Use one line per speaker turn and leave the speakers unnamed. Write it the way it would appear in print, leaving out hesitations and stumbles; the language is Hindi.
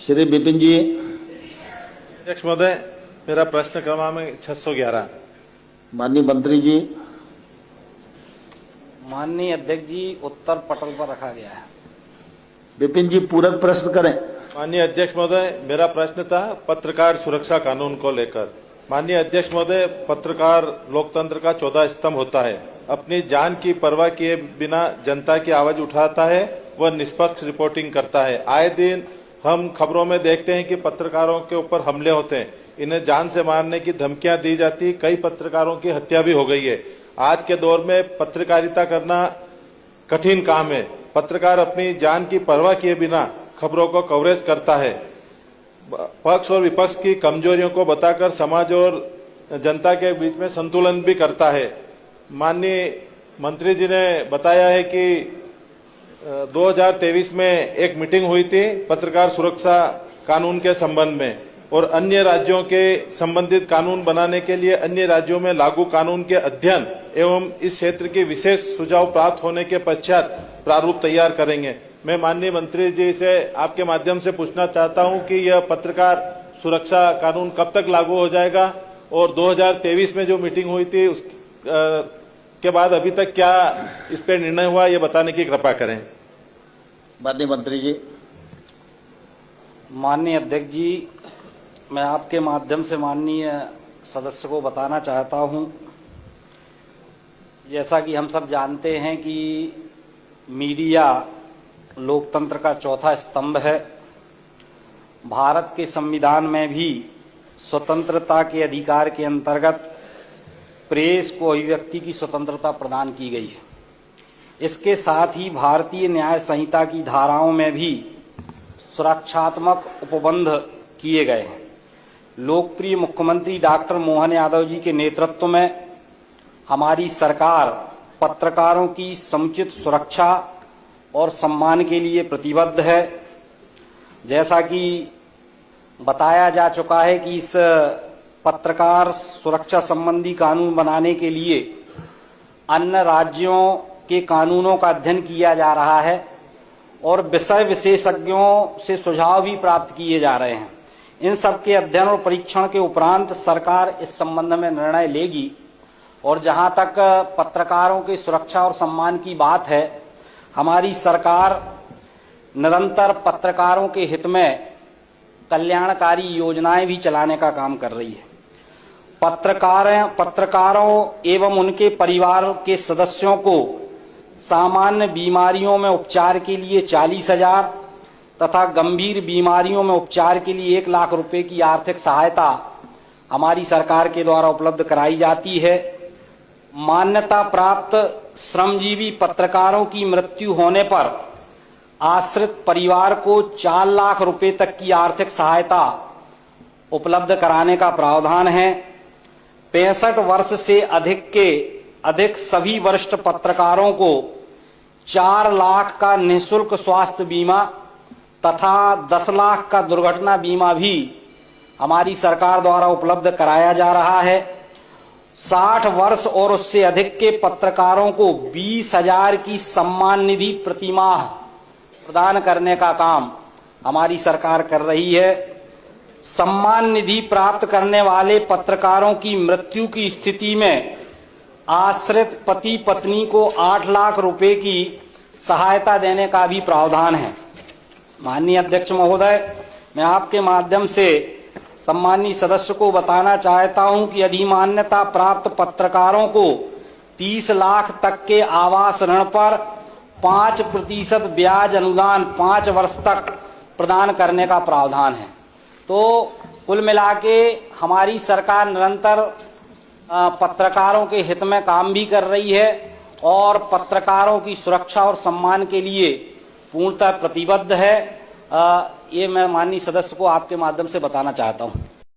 श्री विपिन जी।
अध्यक्ष महोदय, मेरा प्रश्न क्रमांक 611।
माननीय मंत्री जी।
माननीय अध्यक्ष जी, उत्तर पटल पर रखा गया है।
विपिन जी पूरक प्रश्न करें।
माननीय अध्यक्ष महोदय, मेरा प्रश्न था पत्रकार सुरक्षा कानून को लेकर। माननीय अध्यक्ष महोदय, पत्रकार लोकतंत्र का 14 स्तंभ होता है। अपनी जान की परवाह किए बिना जनता की आवाज उठाता है, वह निष्पक्ष रिपोर्टिंग करता है। आए दिन हम खबरों में देखते हैं कि पत्रकारों के ऊपर हमले होते हैं, इन्हें जान से मारने की धमकियां दी जाती, कई पत्रकारों की हत्या भी हो गई है। आज के दौर में पत्रकारिता करना कठिन काम है। पत्रकार अपनी जान की परवाह किए बिना खबरों को कवरेज करता है, पक्ष और विपक्ष की कमजोरियों को बताकर समाज और जनता के बीच में संतुलन भी करता है। माननीय मंत्री जी ने बताया है कि 2023 में एक मीटिंग हुई थी पत्रकार सुरक्षा कानून के संबंध में, और अन्य राज्यों के संबंधित कानून बनाने के लिए अन्य राज्यों में लागू कानून के अध्ययन एवं इस क्षेत्र के विशेष सुझाव प्राप्त होने के पश्चात प्रारूप तैयार करेंगे। मैं माननीय मंत्री जी से आपके माध्यम से पूछना चाहता हूं कि यह पत्रकार सुरक्षा कानून कब तक लागू हो जाएगा, और 2023 में जो मीटिंग हुई थी उस के बाद अभी तक क्या इस पर निर्णय हुआ, ये बताने की कृपा करें।
माननीय मंत्री जी।
माननीय अध्यक्ष जी, मैं आपके माध्यम से माननीय सदस्य को बताना चाहता हूं, जैसा कि हम सब जानते हैं कि मीडिया लोकतंत्र का चौथा स्तंभ है। भारत के संविधान में भी स्वतंत्रता के अधिकार के अंतर्गत प्रेस को अभिव्यक्ति की स्वतंत्रता प्रदान की गई है। इसके साथ ही भारतीय न्याय संहिता की धाराओं में भी सुरक्षात्मक उपबंध किए गए हैं। लोकप्रिय मुख्यमंत्री डॉक्टर मोहन यादव जी के नेतृत्व में हमारी सरकार पत्रकारों की समुचित सुरक्षा और सम्मान के लिए प्रतिबद्ध है। जैसा कि बताया जा चुका है कि इस पत्रकार सुरक्षा संबंधी कानून बनाने के लिए अन्य राज्यों के कानूनों का अध्ययन किया जा रहा है और विषय विशेषज्ञों से सुझाव भी प्राप्त किए जा रहे हैं। इन सब के अध्ययन और परीक्षण के उपरांत सरकार इस संबंध में निर्णय लेगी। और जहां तक पत्रकारों की सुरक्षा और सम्मान की बात है, हमारी सरकार निरंतर पत्रकारों के हित में कल्याणकारी योजनाएं भी चलाने का काम कर रही है। पत्रकारों एवं उनके परिवार के सदस्यों को सामान्य बीमारियों में उपचार के लिए 40,000 तथा गंभीर बीमारियों में उपचार के लिए 1 लाख रुपए की आर्थिक सहायता हमारी सरकार के द्वारा उपलब्ध कराई जाती है। मान्यता प्राप्त श्रमजीवी पत्रकारों की मृत्यु होने पर आश्रित परिवार को 4 लाख रुपए तक की आर्थिक सहायता उपलब्ध कराने का प्रावधान है। 65 वर्ष से अधिक सभी वरिष्ठ पत्रकारों को 4 लाख का निःशुल्क स्वास्थ्य बीमा तथा 10 लाख का दुर्घटना बीमा भी हमारी सरकार द्वारा उपलब्ध कराया जा रहा है। 60 वर्ष और उससे अधिक के पत्रकारों को 20,000 की सम्मान निधि प्रतिमाह प्रदान करने का काम हमारी सरकार कर रही है। सम्मान निधि प्राप्त करने वाले पत्रकारों की मृत्यु की स्थिति में आश्रित पति पत्नी को 8 लाख रुपए की सहायता देने का भी प्रावधान है। माननीय अध्यक्ष महोदय, मैं आपके माध्यम से सम्मानीय सदस्य को बताना चाहता हूं कि अधिमान्यता प्राप्त पत्रकारों को 30 लाख तक के आवास ऋण पर 5% ब्याज अनुदान 5 वर्ष तक प्रदान करने का प्रावधान है। तो कुल मिला के हमारी सरकार निरंतर पत्रकारों के हित में काम भी कर रही है और पत्रकारों की सुरक्षा और सम्मान के लिए पूर्णतः प्रतिबद्ध है। ये मैं माननीय सदस्य को आपके माध्यम से बताना चाहता हूं।